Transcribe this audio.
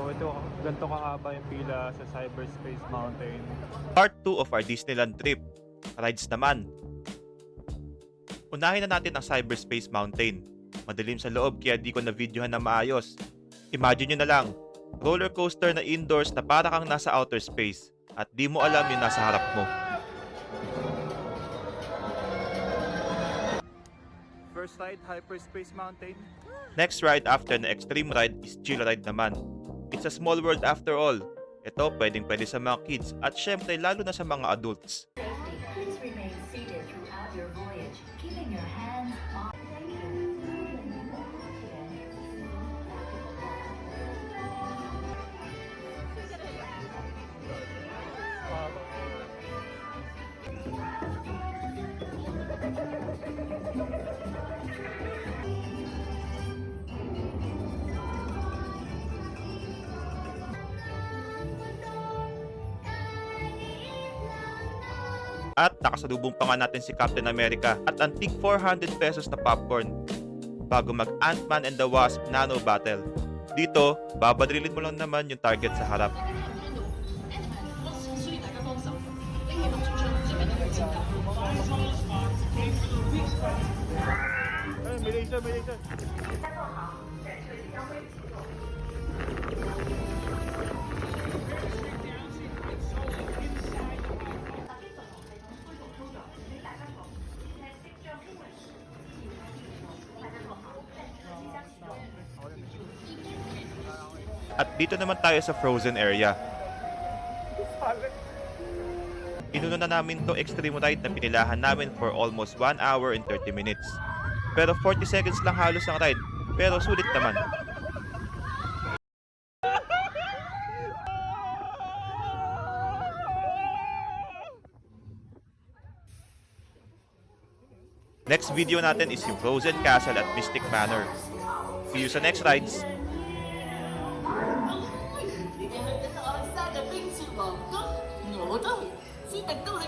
So ito, ganito kahaba yung pila sa Cyberspace Mountain. Part 2 of our Disneyland trip. Rides naman. Unahin na natin ang Cyberspace Mountain. Madilim sa loob kaya di ko na videohan na maayos. Imagine nyo na lang, roller coaster na indoors na para kang nasa outer space at di mo alam yung nasa harap mo. First ride, Hyperspace Mountain. Next ride after na extreme ride is chill ride naman. It's a small world after all. Ito pwedeng-pwede sa mga kids at syempre lalo na sa mga adults. Please remain seated throughout your voyage, keeping your hands on. At nakasalubong pa nga natin si Captain America at antig 400 pesos na popcorn bago mag Ant-Man and the Wasp Nano Battle. Dito, babadrilin mo lang naman yung target sa harap. Ay, may laser, may laser. At dito naman tayo sa frozen area. Inuna na namin to extreme ride na pinilahan namin for almost 1 hour and 30 minutes. Pero 40 seconds lang halos ang ride, pero sulit naman. Next video natin is yung Frozen Castle at Mystic Manor. See you sa next rides! 你哋去緊亞沙嘅冰雪皇宮，我都去，斯特都去。